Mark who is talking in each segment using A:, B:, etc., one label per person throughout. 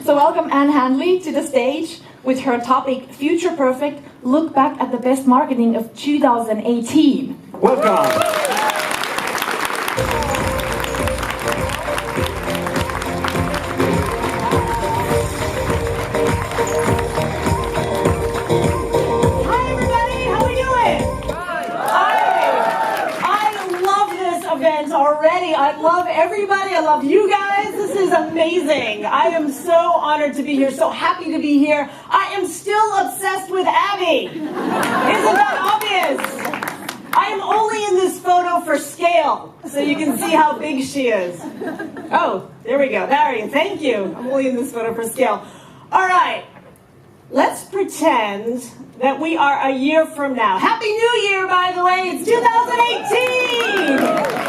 A: So welcome Anne Handley to the stage with her topic, Future Perfect, look back at the best marketing of 2018.
B: Welcome.
C: Already. I love everybody. I love you guys. This is amazing. I am so honored to be here, so happy to be here. I am still obsessed with Abby. Isn't that obvious? I am only in this photo for scale, so you can see how big she is. Oh, there we go. Thank you. I'm only in this photo for scale. All right. Let's pretend that we are a year from now. Happy New Year, by the way. It's 2018.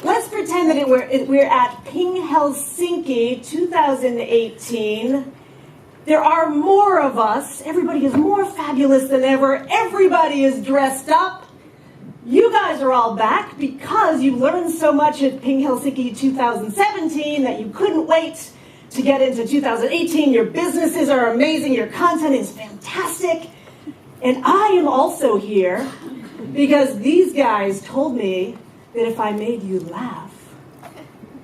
C: Let's pretend that we're at Ping Helsinki 2018. There are more of us. Everybody is more fabulous than ever. Everybody is dressed up. You guys are all back because you learned so much at Ping Helsinki 2017 that you couldn't wait to get into 2018. Your businesses are amazing. Your content is fantastic. And I am also here because these guys told me that if I made you laugh,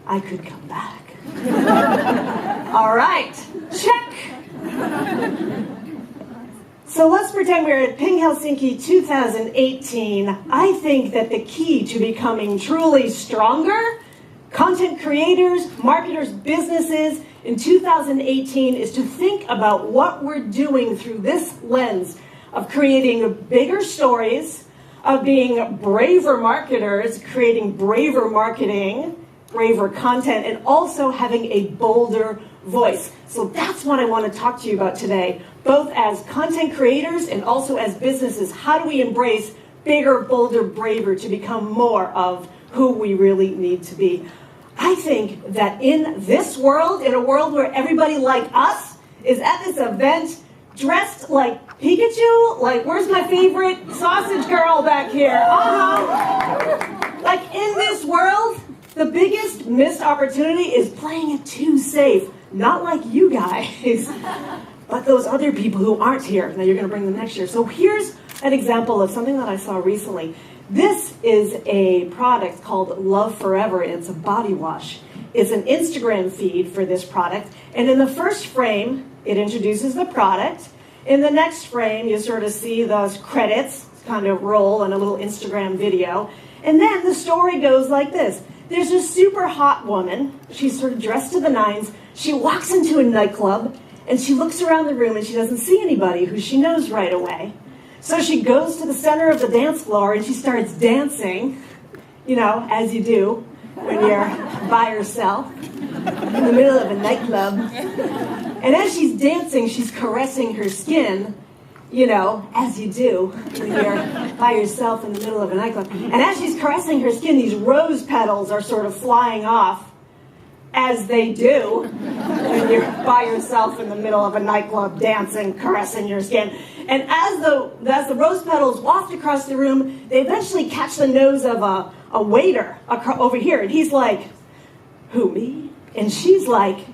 C: I could come back. All right, check. So let's pretend we're at Ping Helsinki 2018. I think that the key to becoming truly stronger content creators, marketers, businesses in 2018 is to think about what we're doing through this lens of creating bigger stories, of being braver marketers, creating braver marketing, braver content, and also having a bolder voice. So that's what I want to talk to you about today, both as content creators and also as businesses. How do we embrace bigger, bolder, braver to become more of who we really need to be? I think that in this world, in a world where everybody like us is at this event dressed like Pikachu, like where's my favorite sausage girl back here? Like in this world, the biggest missed opportunity is playing it too safe. Not like you guys, but those other people who aren't here. Now you're going to bring them next year. So here's an example of something that I saw recently. This is a product called Love Forever. It's a body wash. It's an Instagram feed for this product. And in the first frame, it introduces the product. In the next frame, you sort of see those credits kind of roll in a little Instagram video. And then the story goes like this. There's a super hot woman. She's sort of dressed to the nines. She walks into a nightclub, and she looks around the room, and she doesn't see anybody who she knows right away. So she goes to the center of the dance floor and she starts dancing, you know, as you do when you're by yourself in the middle of a nightclub. And as she's dancing, she's caressing her skin, you know, as you do when you're by yourself in the middle of a nightclub. And as she's caressing her skin, these rose petals are sort of flying off, as they do when you're by yourself in the middle of a nightclub dancing, caressing your skin. And as the rose petals waft across the room, they eventually catch the nose of a waiter over here. And he's like, who, me? And she's like,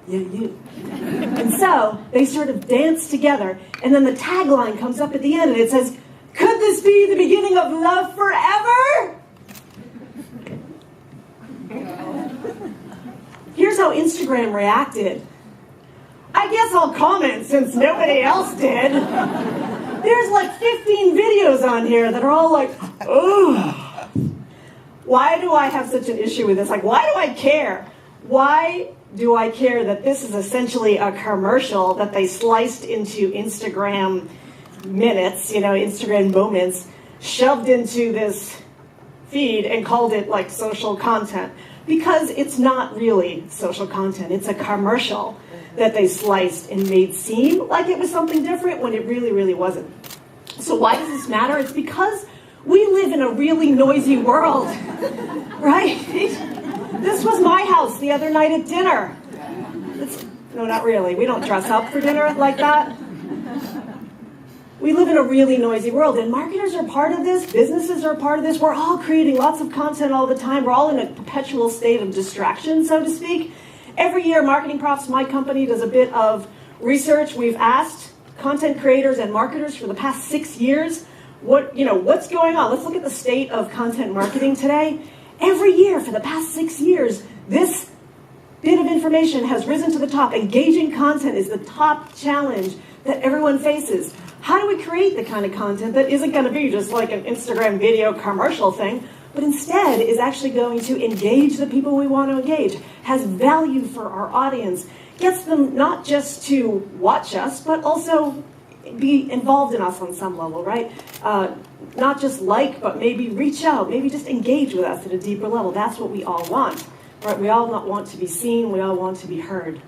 C: yeah, you. And so they sort of dance together. And then the tagline comes up at the end and it says, could this be the beginning of love forever? Here's how Instagram reacted. I guess I'll comment since nobody else did. There's like 15 videos on here that are all like, oh, why do I have such an issue with this? Like, why do I care? Why do I care that this is essentially a commercial that they sliced into Instagram minutes, you know, Instagram moments, shoved into this feed and called it like social content? Because it's not really social content. It's a commercial that they sliced and made seem like it was something different when it really, really wasn't. So why does this matter? It's because we live in a really noisy world, right? This was my house the other night at dinner. No, not really. We don't dress up for dinner like that. We live in a really noisy world, and marketers are part of this, businesses are part of this. We're all creating lots of content all the time. We're all in a perpetual state of distraction, so to speak. Every year, Marketing Profs, my company, does a bit of research. We've asked content creators and marketers for the past 6 years, what's going on? Let's look at the state of content marketing today. Every year for the past 6 years, this bit of information has risen to the top. Engaging content is the top challenge that everyone faces. How do we create the kind of content that isn't going to be just like an Instagram video commercial thing, but instead is actually going to engage the people we want to engage, has value for our audience, gets them not just to watch us, but also be involved in us on some level, right? Not just like, but maybe reach out, maybe just engage with us at a deeper level. That's what we all want, right? We all want to be seen, we all want to be heard.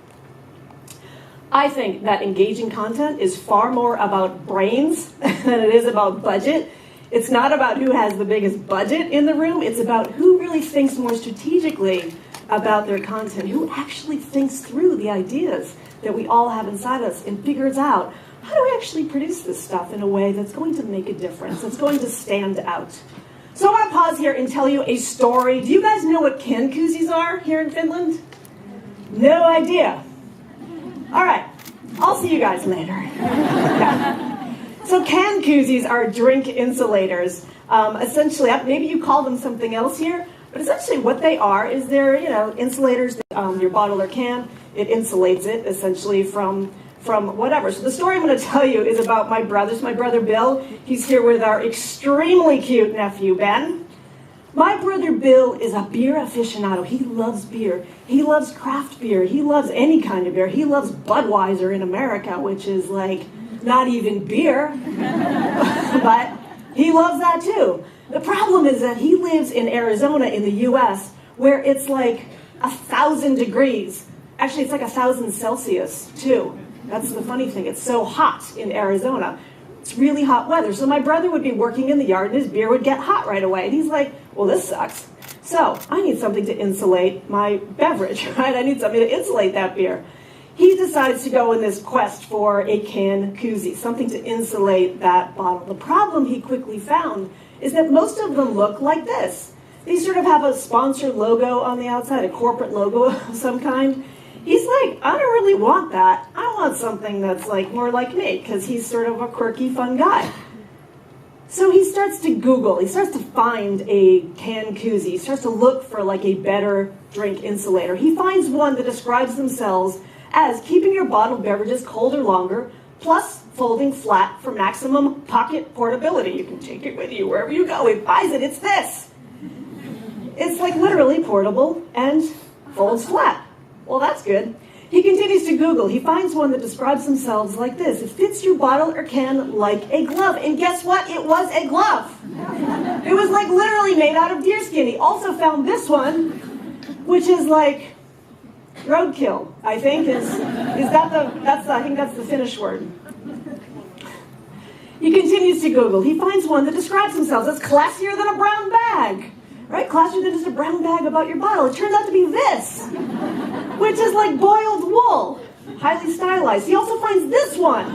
C: I think that engaging content is far more about brains than it is about budget. It's not about who has the biggest budget in the room, it's about who really thinks more strategically about their content, who actually thinks through the ideas that we all have inside us and figures out, how do we actually produce this stuff in a way that's going to make a difference, that's going to stand out? So I want to pause here and tell you a story. Do you guys know what can koozies are here in Finland? No idea. All right, I'll see you guys later. Yeah. So can koozies are drink insulators. Essentially, maybe you call them something else here, but essentially what they are is they're, insulators, your bottle or can, it insulates it essentially from whatever. So the story I'm going to tell you is about my brother. It's my brother Bill. He's here with our extremely cute nephew Ben. My brother Bill is a beer aficionado. He loves beer. He loves craft beer. He loves any kind of beer. He loves Budweiser in America, which is like not even beer, but he loves that too. The problem is that he lives in Arizona in the US where it's like 1,000 degrees. Actually, it's like 1,000 Celsius too. That's the funny thing. It's so hot in Arizona. It's really hot weather. So my brother would be working in the yard and his beer would get hot right away. And he's like, well, this sucks. So I need something to insulate my beverage, right? I need something to insulate that beer. He decides to go in this quest for a can koozie, something to insulate that bottle. The problem he quickly found is that most of them look like this. They sort of have a sponsored logo on the outside, a corporate logo of some kind. He's like, I don't really want that. I want something that's like more like me, because he's sort of a quirky, fun guy. So he starts to Google. He starts to find a can koozie. He starts to look for like a better drink insulator. He finds one that describes themselves as keeping your bottled beverages cold or longer, plus folding flat for maximum pocket portability. You can take it with you wherever you go. He buys it. It's this. It's like literally portable and folds flat. Well, that's good. He continues to Google. He finds one that describes themselves like this. It fits your bottle or can like a glove. And guess what? It was a glove. It was like literally made out of deerskin. He also found this one, which is like roadkill, I think. I think that's the Finnish word. He continues to Google. He finds one that describes themselves as classier than a brown bag. Right? Classier than just a brown bag about your bottle. It turns out to be this, which is like boiled wool, highly stylized. He also finds this one,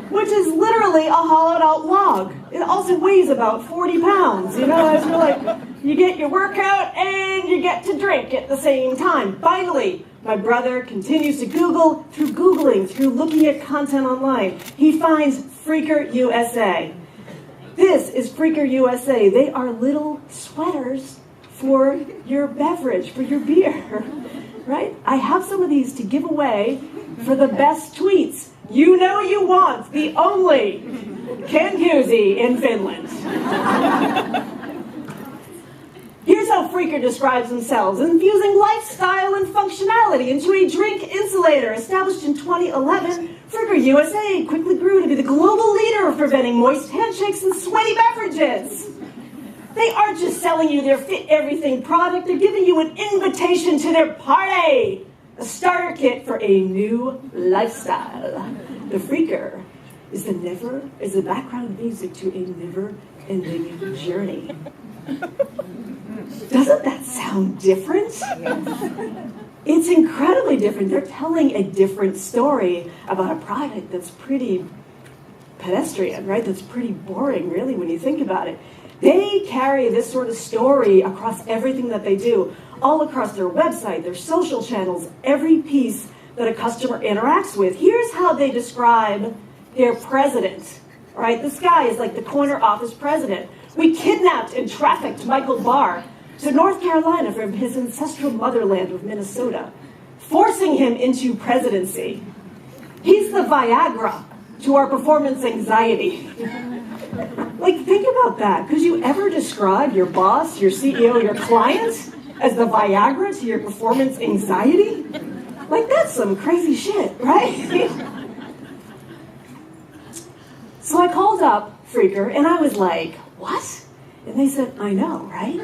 C: which is literally a hollowed out log. It also weighs about 40 pounds. As you're like, you get your workout and you get to drink at the same time. Finally, my brother continues to Google. Through Googling, through looking at content online, he finds Freaker USA. This is Freaker USA. They are little sweaters for your beverage, for your beer, right? I have some of these to give away for the best tweets. You know you want the only can koozie in Finland. Here's how Freaker describes themselves: infusing lifestyle and functionality into a drink insulator. Established in 2011, Freaker USA quickly grew to be the global leader of preventing moist handshakes and sweaty beverages. They aren't just selling you their fit everything product, they're giving you an invitation to their party. A starter kit for a new lifestyle. The Freaker is the background music to a never-ending journey. Doesn't that sound different? It's incredibly different. They're telling a different story about a product that's pretty pedestrian, right? That's pretty boring, really, when you think about it. They carry this sort of story across everything that they do. all across their website, their social channels, every piece that a customer interacts with. Here's how they describe their president. All right, this guy is like the corner office president. We kidnapped and trafficked Michael Barr to North Carolina from his ancestral motherland of Minnesota, forcing him into presidency. He's the Viagra to our performance anxiety. Like, think about that. Could you ever describe your boss, your CEO, your client as the Viagra to your performance anxiety? Like, that's some crazy shit, right? So I called up Freaker, and I was like, what? And they said, I know, right?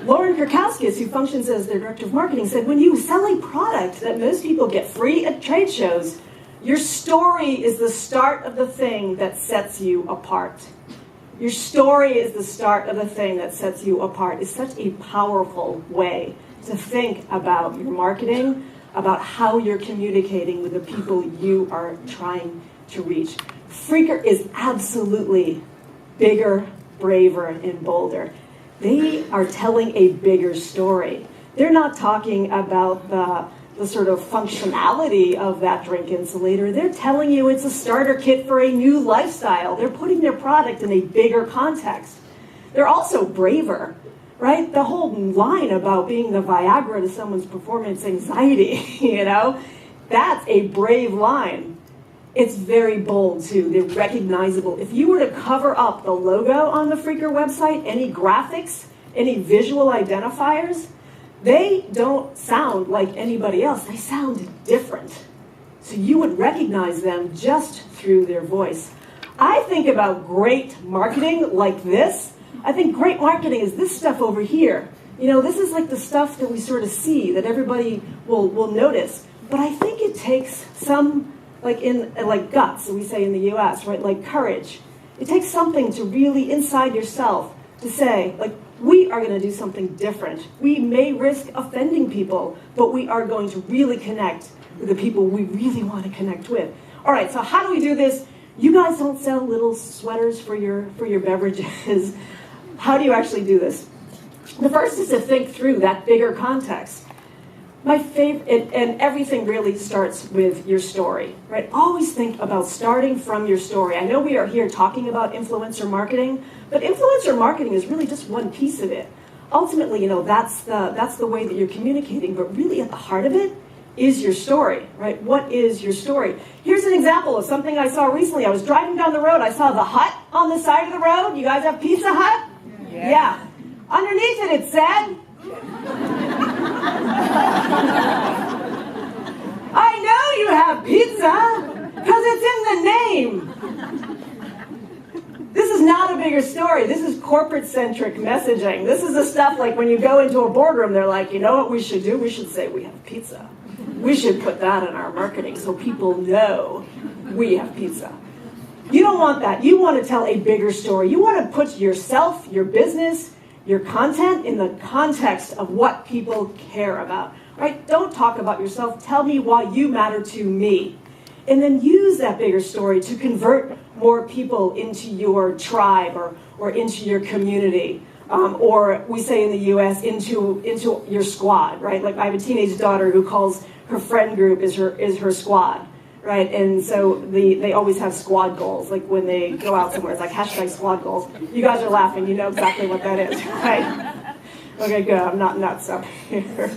C: Lauren Kirkowskis, who functions as their director of marketing, said, when you sell a product that most people get free at trade shows, your story is the start of the thing that sets you apart. Your story is the start of the thing that sets you apart. It's such a powerful way to think about your marketing, about how you're communicating with the people you are trying to reach. Freaker is absolutely bigger, braver, and bolder. They are telling a bigger story. They're not talking about the sort of functionality of that drink insulator. They're telling you it's a starter kit for a new lifestyle. They're putting their product in a bigger context. They're also braver, right? The whole line about being the Viagra to someone's performance anxiety, you know, that's a brave line. It's very bold, too. They're recognizable. If you were to cover up the logo on the Freaker website, any graphics, any visual identifiers, they don't sound like anybody else. They sound different. So you would recognize them just through their voice. I think about great marketing like this. I think great marketing is this stuff over here. You know, this is like the stuff that we sort of see, that everybody will notice. But I think it takes some, like guts, we say in the US, right? Like courage. It takes something to really inside yourself to say, like, we are going to do something different. We may risk offending people, but we are going to really connect with the people we really want to connect with. All right, so how do we do this? You guys don't sell little sweaters for your beverages. How do you actually do this? The first is to think through that bigger context. My favorite, and everything really starts with your story, right? Always think about starting from your story. I know we are here talking about influencer marketing, but influencer marketing is really just one piece of it. Ultimately, you know, that's the way that you're communicating, but really at the heart of it is your story, right? What is your story? Here's an example of something I saw recently. I was driving down the road. I saw the Hut on the side of the road. You guys have Pizza Hut? Yeah. Underneath it said, I know you have pizza because it's in the name. This is not a bigger story. This is corporate-centric messaging. This is the stuff like when you go into a boardroom, they're like, you know what we should do? We should say we have pizza. We should put that in our marketing so people know we have pizza. You don't want that. You want to tell a bigger story. You want to put yourself, your business, your content in the context of what people care about, right? Don't talk about yourself. Tell me why you matter to me. And then use that bigger story to convert more people into your tribe or into your community. Or we say in the US, into your squad, right? Like I have a teenage daughter who calls her friend group is her squad. Right, and so they always have squad goals. Like when they go out somewhere, it's like hashtag squad goals. You guys are laughing. You know exactly what that is, right? Okay, good. I'm not nuts up here.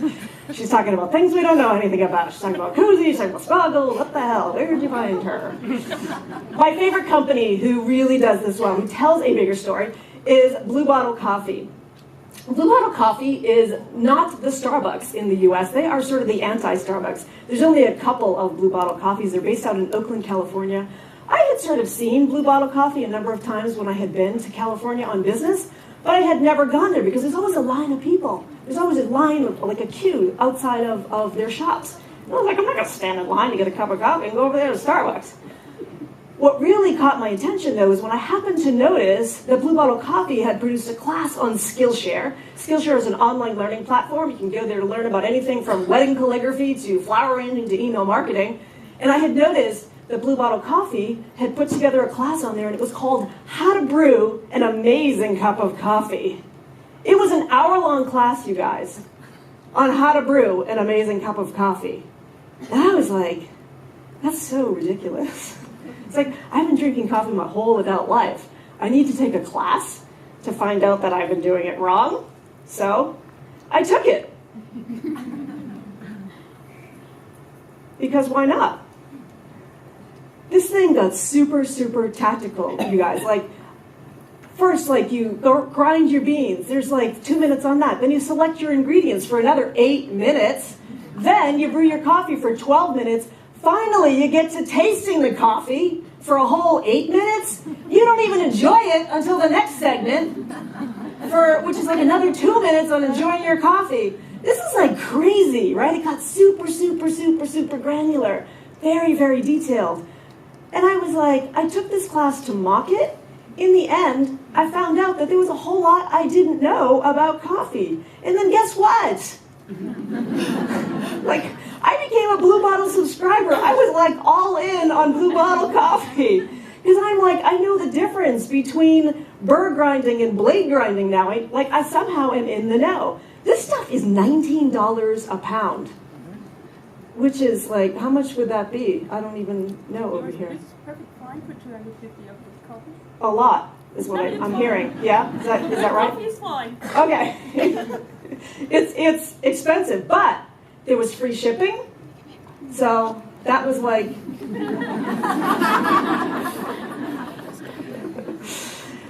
C: She's talking about things we don't know anything about. She's talking about koozies. She's talking about squad goals. What the hell? Where did you find her? My favorite company who really does this well, who tells a bigger story, is Blue Bottle Coffee. Blue Bottle Coffee is not the Starbucks in the US. They are sort of the anti-Starbucks. There's only a couple of Blue Bottle Coffees. They're based out in Oakland, California. I had sort of seen Blue Bottle Coffee a number of times when I had been to California on business, but I had never gone there because there's always a line of people. There's always a line, like a queue outside of their shops. And I was like, I'm not going to stand in line to get a cup of coffee and go over there to Starbucks. What really caught my attention, though, is when I happened to notice that Blue Bottle Coffee had produced a class on Skillshare. Skillshare is an online learning platform. You can go there to learn about anything from wedding calligraphy to flower arranging to email marketing. And I had noticed that Blue Bottle Coffee had put together a class on there, and it was called How to Brew an Amazing Cup of Coffee. It was an hour-long class, you guys. on how to brew an amazing cup of coffee. And I was like, that's so ridiculous. It's like, I've been drinking coffee my whole adult life. I need to take a class to find out that I've been doing it wrong. So I took it. Because why not? This thing got super, super tactical, you guys. Like, first, like, you go grind your beans. There's like 2 minutes on that. Then you select your ingredients for another 8 minutes. Then you brew your coffee for 12 minutes. Finally, you get to tasting the coffee for a whole 8 minutes. You don't even enjoy it until the next segment, which is like another 2 minutes on enjoying your coffee. This is like crazy, right? It got super, super, super, super granular. Very, very detailed. And I was like, I took this class to mock it. In the end, I found out that there was a whole lot I didn't know about coffee. And then guess what? Like, I became a Blue Bottle subscriber. I was like all in on Blue Bottle coffee. Because I'm like, I know the difference between burr grinding and blade grinding now. I somehow am in the know. This stuff is $19 a pound. Which is like, how much would that be? I don't even know over here.
B: It's perfect fine for 250 of this coffee.
C: A lot is what I'm hearing. Yeah, is that right?
B: Coffee is fine.
C: Okay. It's expensive, but there was free shipping, so that was like.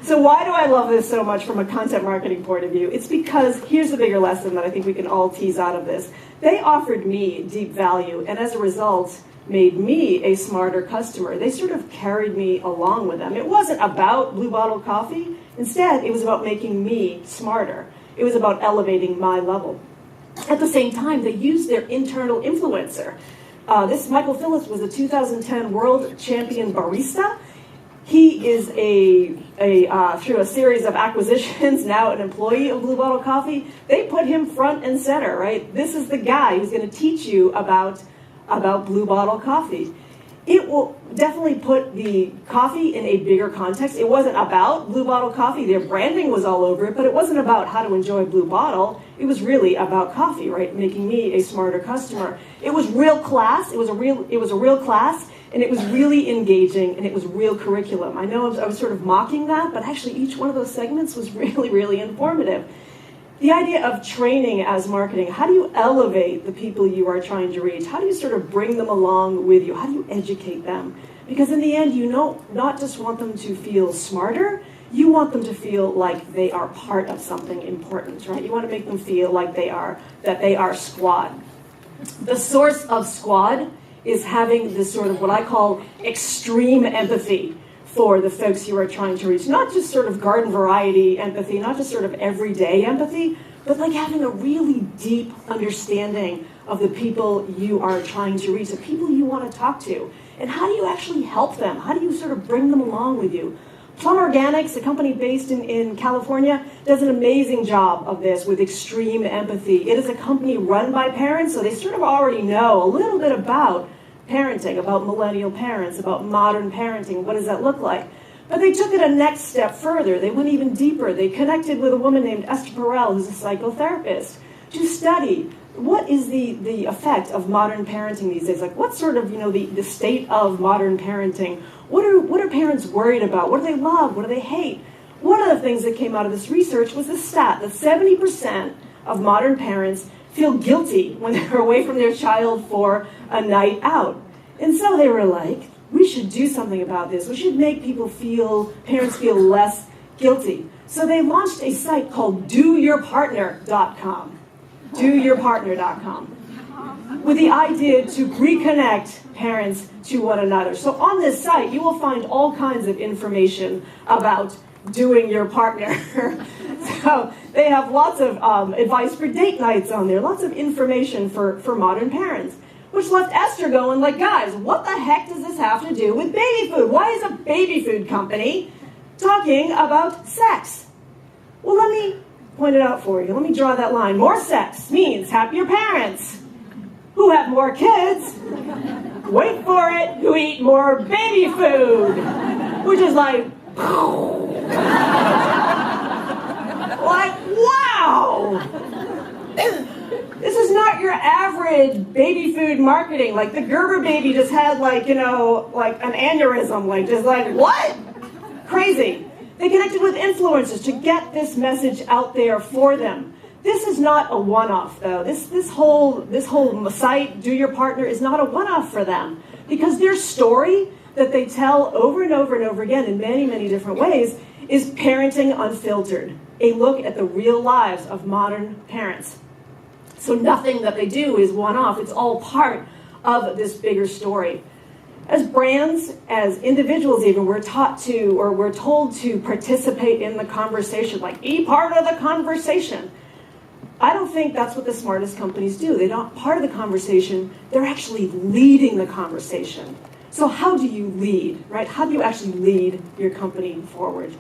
C: So why do I love this so much from a content marketing point of view? It's because here's the bigger lesson that I think we can all tease out of this. They offered me deep value, and as a result, made me a smarter customer. They sort of carried me along with them. It wasn't about Blue Bottle coffee. Instead, it was about making me smarter. It was about elevating my level. At the same time, they used their internal influencer. This Michael Phillips was a 2010 world champion barista. He is through a series of acquisitions, now an employee of Blue Bottle Coffee. They put him front and center, right? This is the guy who's going to teach you about Blue Bottle Coffee. It will definitely put the coffee in a bigger context. It wasn't about Blue Bottle Coffee. Their branding was all over it, but it wasn't about how to enjoy Blue Bottle. It was really about coffee, right? Making me a smarter customer. It was real class. It was a real class. And it was really engaging, and it was real curriculum. I know I was sort of mocking that, but actually each one of those segments was really, really informative. The idea of training as marketing, how do you elevate the people you are trying to reach? How do you sort of bring them along with you? How do you educate them? Because in the end, you not just want them to feel smarter, you want them to feel like they are part of something important, right? You want to make them feel like they are squad. The source of squad is having this sort of what I call extreme empathy for the folks you are trying to reach. Not just sort of garden variety empathy, not just sort of everyday empathy, but like having a really deep understanding of the people you are trying to reach, the people you want to talk to. And how do you actually help them? How do you sort of bring them along with you? Plum Organics, a company based in California, does an amazing job of this with extreme empathy. It is a company run by parents, so they sort of already know a little bit about parenting, about millennial parents, about modern parenting. What does that look like? But they took it a next step further. They went even deeper. They connected with a woman named Esther Perel, who's a psychotherapist, to study what is the effect of modern parenting these days. Like, what's sort of, the state of modern parenting? What are parents worried about? What do they love? What do they hate? One of the things that came out of this research was this stat that 70% of modern parents feel guilty when they're away from their child for a night out. And so they were like, we should do something about this. We should make parents feel less guilty. So they launched a site called doyourpartner.com. Doyourpartner.com. With the idea to reconnect parents to one another. So on this site, you will find all kinds of information about doing your partner. So they have lots of advice for date nights on there, lots of information for modern parents, which left Esther going like, guys, what the heck does this have to do with baby food? Why is a baby food company talking about sex? Well, let me point it out for you. Let me draw that line. More sex means happier parents who have more kids, wait for it, who eat more baby food, which is like, like, wow! This horrid baby food marketing. Like the Gerber baby just had like an aneurysm, what? Crazy. They connected with influencers to get this message out there for them. This is not a one-off though. This whole site, Do Your Partner, is not a one-off for them, because their story that they tell over and over and over again in many, many different ways is Parenting Unfiltered, a look at the real lives of modern parents. So nothing that they do is one-off. It's all part of this bigger story. As brands, as individuals even, we're taught to, or we're told to participate in the conversation, like be part of the conversation. I don't think that's what the smartest companies do. They're not part of the conversation. They're actually leading the conversation. So how do you lead, right? How do you actually lead your company forward?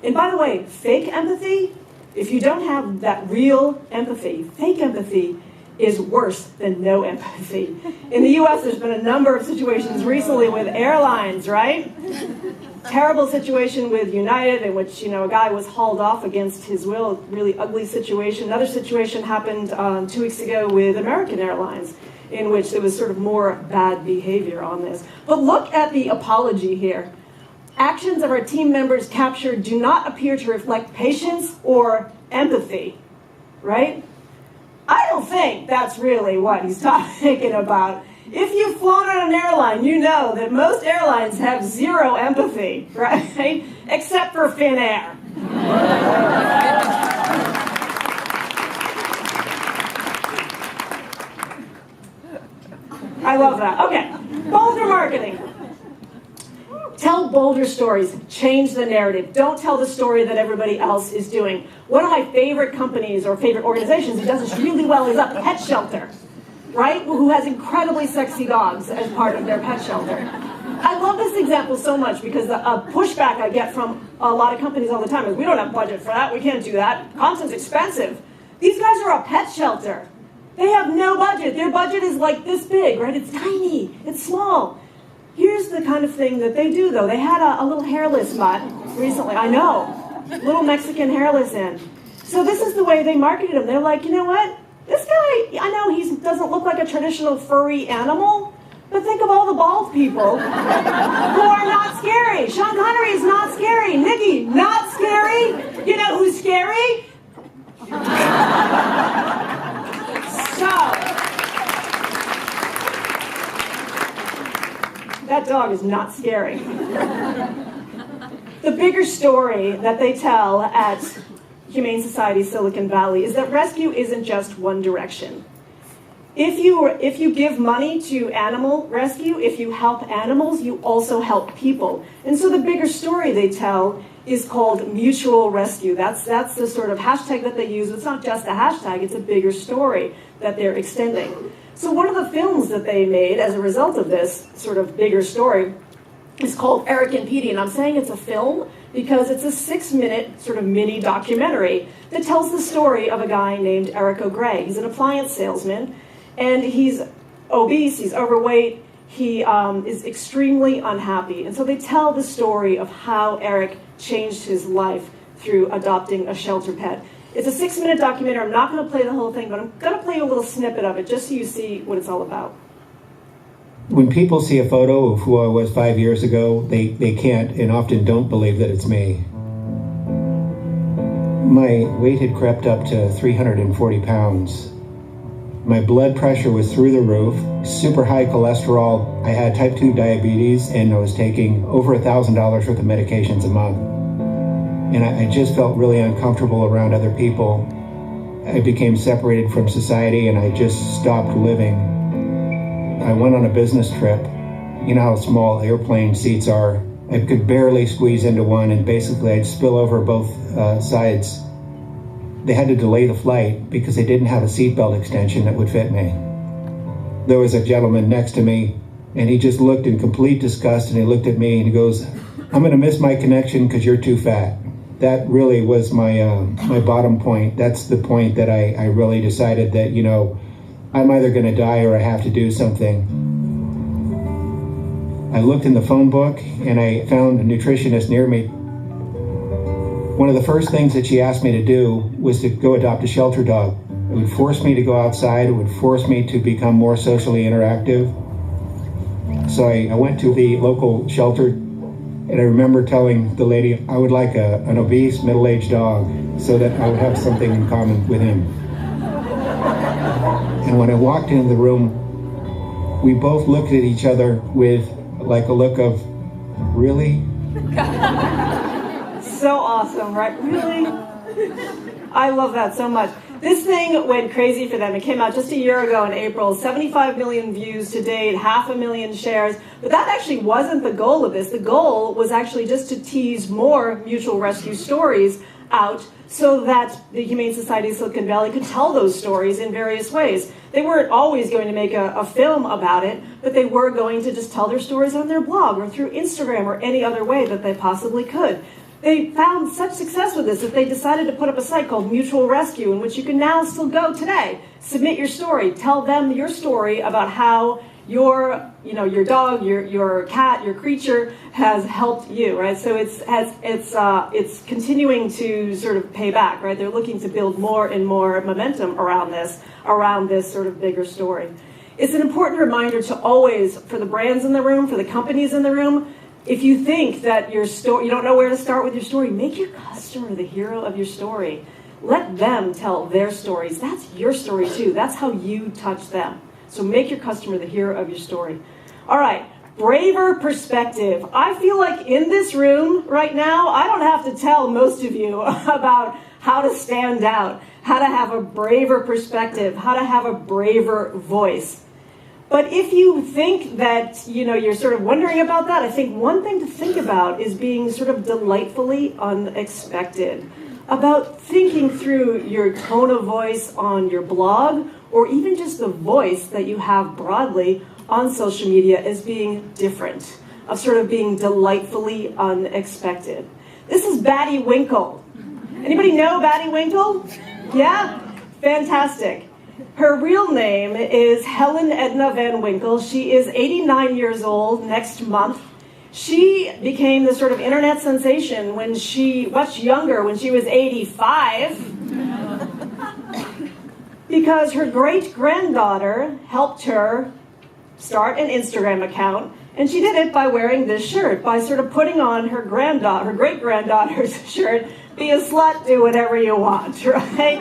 C: And by the way, fake empathy, if you don't have that real empathy, fake empathy is worse than no empathy. In the US, there's been a number of situations recently with airlines, right? Terrible situation with United in which, a guy was hauled off against his will, really ugly situation. Another situation happened 2 weeks ago with American Airlines, in which there was sort of more bad behavior on this. But look at the apology here. Actions of our team members captured do not appear to reflect patience or empathy, right? I don't think that's really what he's talking about. If you've flown on an airline, you know that most airlines have zero empathy, right? Except for Finnair. I love that. Okay, bolder marketing. Tell bolder stories. Change the narrative. Don't tell the story that everybody else is doing. One of my favorite companies or favorite organizations who does this really well is a pet shelter, right? Who has incredibly sexy dogs as part of their pet shelter. I love this example so much because a pushback I get from a lot of companies all the time is, we don't have budget for that. We can't do that. Content's expensive. These guys are a pet shelter. They have no budget. Their budget is like this big, right? It's tiny. It's small. Here's the kind of thing that they do, though. They had a little hairless mutt recently. I know. Little Mexican hairless in. So this is the way they marketed him. They're like, you know what? This guy, I know he doesn't look like a traditional furry animal, but think of all the bald people who are not scary. Sean Connery is not scary. Nikki, not scary. You know who's scary? That dog is not scary. The bigger story that they tell at Humane Society Silicon Valley is that rescue isn't just one direction. If you give money to animal rescue, if you help animals, you also help people. And so the bigger story they tell is called mutual rescue. That's the sort of hashtag that they use. It's not just a hashtag, it's a bigger story that they're extending. So one of the films that they made as a result of this sort of bigger story is called Eric and Petey. And I'm saying it's a film because it's a 6-minute sort of mini documentary that tells the story of a guy named Eric O'Gray. He's an appliance salesman, and he's obese, he's overweight, he is extremely unhappy. And so they tell the story of how Eric changed his life through adopting a shelter pet. It's a 6-minute documentary. I'm not going to play the whole thing, but I'm going to play you a little snippet of it just so you see what it's all about.
D: When people see a photo of who I was 5 years ago, they can't and often don't believe that it's me. My weight had crept up to 340 pounds. My blood pressure was through the roof, super high cholesterol. I had type 2 diabetes, and I was taking over $1,000 worth of medications a month. And I just felt really uncomfortable around other people. I became separated from society, and I just stopped living. I went on a business trip. You know how small airplane seats are. I could barely squeeze into one, and basically I'd spill over both sides. They had to delay the flight because they didn't have a seatbelt extension that would fit me. There was a gentleman next to me, and he just looked in complete disgust, and he looked at me and he goes, "I'm gonna miss my connection because you're too fat." That really was my bottom point. That's the point that I really decided that, I'm either gonna die or I have to do something. I looked in the phone book and I found a nutritionist near me. One of the first things that she asked me to do was to go adopt a shelter dog. It would force me to go outside. It would force me to become more socially interactive. So I went to the local shelter, and I remember telling the lady I would like an obese, middle-aged dog so that I would have something in common with him. And when I walked into the room, we both looked at each other with like a look of, really?
C: So awesome, right? Really? I love that so much. This thing went crazy for them. It came out just a year ago in April, 75 million views to date, 500,000 shares. But that actually wasn't the goal of this. The goal was actually just to tease more mutual rescue stories out so that the Humane Society of Silicon Valley could tell those stories in various ways. They weren't always going to make a film about it, but they were going to just tell their stories on their blog or through Instagram or any other way that they possibly could. They found such success with this that they decided to put up a site called Mutual Rescue, in which you can now still go today, submit your story, tell them your story about how your dog, your cat, your creature has helped you, right? So it's continuing to sort of pay back, right? They're looking to build more and more momentum around this sort of bigger story. It's an important reminder to always, for the brands in the room, for the companies in the room, if you think that your story, you don't know where to start with your story, make your customer the hero of your story. Let them tell their stories. That's your story too. That's how you touch them. So make your customer the hero of your story. All right, braver perspective. I feel like in this room right now, I don't have to tell most of you about how to stand out, how to have a braver perspective, how to have a braver voice. But if you think that, you're sort of wondering about that, I think one thing to think about is being sort of delightfully unexpected. About thinking through your tone of voice on your blog, or even just the voice that you have broadly on social media as being different, of sort of being delightfully unexpected. This is Batty Winkle. Anybody know Batty Winkle? Yeah? Fantastic. Her real name is Helen Edna Van Winkle. She is 89 years old next month. She became the sort of internet sensation when much younger, when she was 85, because her great-granddaughter helped her start an Instagram account, and she did it by wearing this shirt, by sort of putting on her great-granddaughter's shirt, be a slut, do whatever you want, right?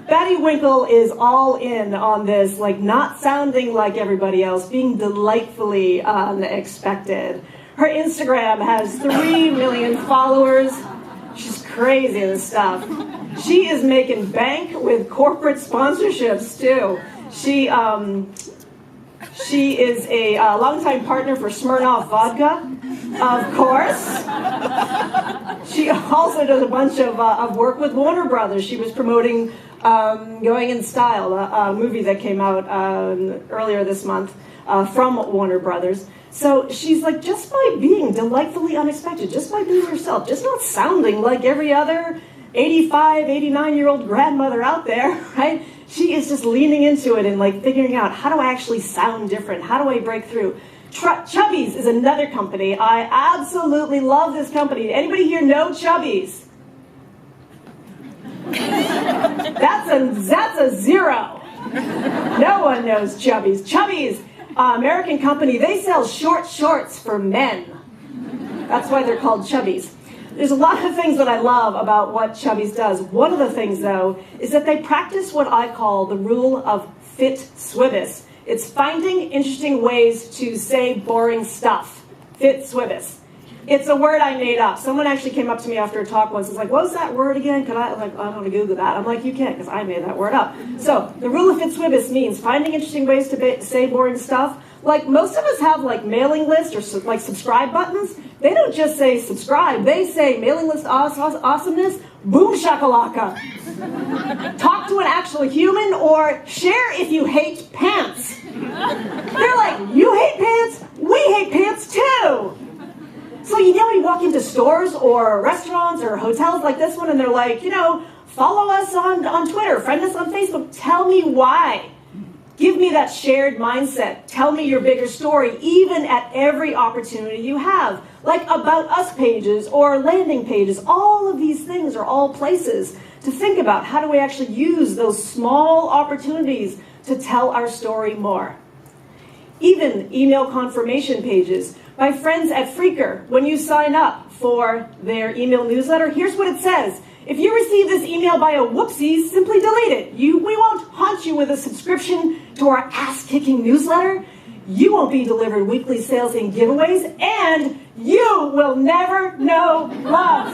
C: Batty Winkle is all in on this, like not sounding like everybody else, being delightfully unexpected. Her Instagram has 3 million followers. She's crazy, this stuff. She is making bank with corporate sponsorships, too. She is a longtime partner for Smirnoff Vodka, of course. She also does a bunch of work with Warner Brothers. She was promoting Going in Style, a movie that came out earlier this month from Warner Brothers. So she's like, just by being delightfully unexpected, just by being herself, just not sounding like every other 85, 89-year-old grandmother out there, right? She is just leaning into it and like figuring out, how do I actually sound different? How do I break through? Chubbies is another company. I absolutely love this company. Anybody here know Chubbies? That's a zero. No one knows Chubbies. Chubbies, American company, they sell short shorts for men. That's why they're called Chubbies. There's a lot of things that I love about what Chubbies does. One of the things, though, is that they practice what I call the rule of fit swibis. It's finding interesting ways to say boring stuff. Fit swibis. It's a word I made up. Someone actually came up to me after a talk once and was like, what was that word again? I'm going to Google that. I'm like, you can't, because I made that word up. So the rule of fit swibis means finding interesting ways to say boring stuff. Like, most of us have like mailing lists or like subscribe buttons. They don't just say subscribe. They say mailing list awesomeness, boom shakalaka. Talk to an actual human, or share if you hate pants. They're like, you hate pants? We hate pants too. So when you walk into stores or restaurants or hotels like this one, and they're like, follow us on Twitter, friend us on Facebook, tell me why. Give me that shared mindset. Tell me your bigger story, even at every opportunity you have. Like About Us pages or landing pages. All of these things are all places to think about. How do we actually use those small opportunities to tell our story more? Even email confirmation pages. My friends at Freaker, when you sign up for their email newsletter, here's what it says. If you receive this email by a whoopsie, simply delete it. We won't haunt you with a subscription to our ass-kicking newsletter. You won't be delivered weekly sales and giveaways, and you will never know love.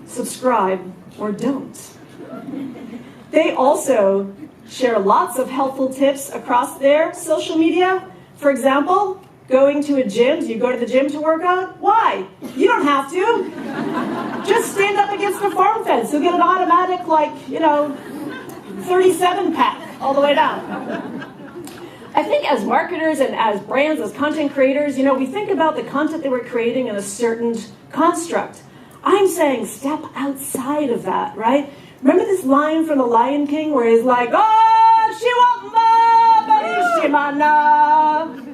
C: Subscribe or don't. They also share lots of helpful tips across their social media. For example, going to a gym. Do you go to the gym to work out? Why? You don't have to. Just stand up against a farm fence. You'll get an automatic, 37-pack all the way down. I think as marketers and as brands, as content creators, we think about the content that we're creating in a certain construct. I'm saying step outside of that, right? Remember this line from The Lion King where he's like, oh, Shiwama,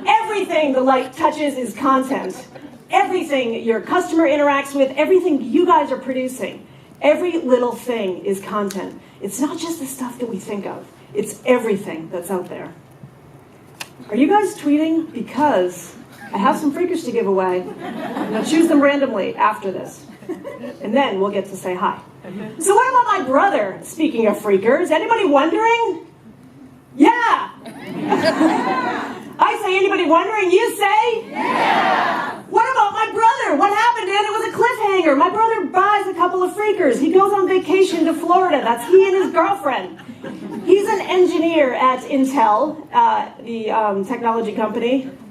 C: everything the light touches is content. Everything your customer interacts with, everything you guys are producing, every little thing is content. It's not just the stuff that we think of. It's everything that's out there. Are you guys tweeting? Because I have some freakers to give away. I'm going to choose them randomly after this. And then we'll get to say hi. So what about my brother, speaking of freakers? Anybody wondering? Yeah! I say, anybody wondering? You say? Yeah! What about my brother? What happened, Dan? It was a cliffhanger. My brother buys a couple of freakers. He goes on vacation to Florida. That's he and his girlfriend. He's an engineer at Intel, the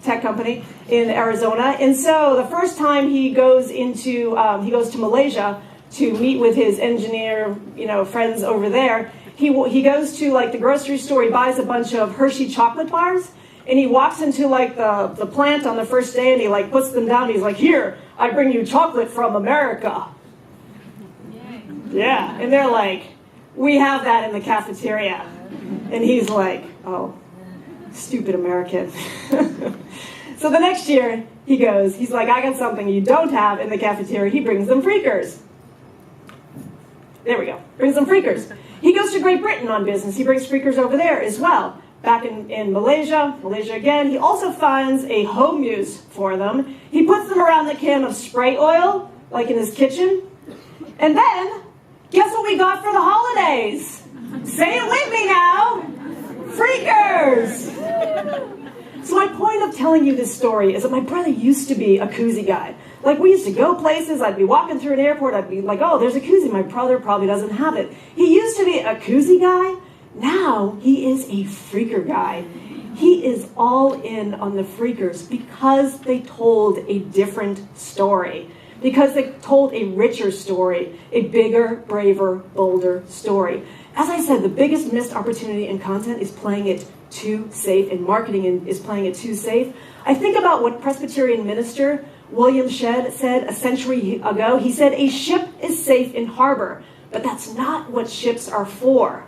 C: tech company in Arizona. And so the first time he goes to Malaysia to meet with his engineer, friends over there, he goes to the grocery store. He buys a bunch of Hershey chocolate bars. And he walks into the plant on the first day and he puts them down. He's like, here, I bring you chocolate from America. Yeah. And they're like, we have that in the cafeteria. And he's like, oh, stupid American. So the next year he goes, he's like, I got something you don't have in the cafeteria. He brings them freakers. There we go. Brings them freakers. He goes to Great Britain on business. He brings freakers over there as well. Back in Malaysia again, he also finds a home use for them. He puts them around the can of spray oil, like in his kitchen. And then, guess what we got for the holidays? Say it with me now. Freakers! So my point of telling you this story is that my brother used to be a koozie guy. We used to go places, I'd be walking through an airport, I'd be like, oh, there's a koozie. My brother probably doesn't have it. He used to be a koozie guy. Now he is a freaker guy. He is all in on the freakers because they told a different story. Because they told a richer story, a bigger, braver, bolder story. As I said, the biggest missed opportunity in content is playing it too safe, and marketing is playing it too safe. I think about what Presbyterian minister William Shedd said a century ago. He said, a ship is safe in harbor, but that's not what ships are for.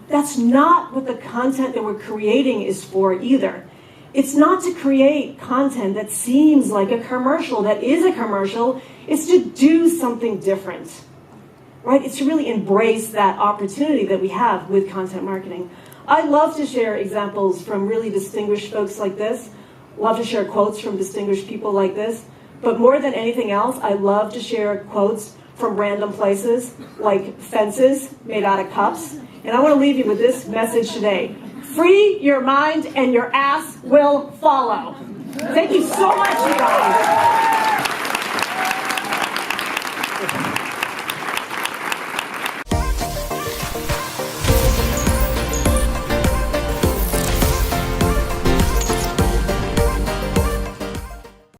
C: That's not what the content that we're creating is for either. It's not to create content that seems like a commercial, that is a commercial. It's to do something different, right? It's to really embrace that opportunity that we have with content marketing. I love to share examples from really distinguished folks like this. Love to share quotes from distinguished people like this. But more than anything else, I love to share quotes from random places, like fences made out of cups. And I want to leave you with this message today. Free your mind and your ass will follow. Thank you so much, you guys.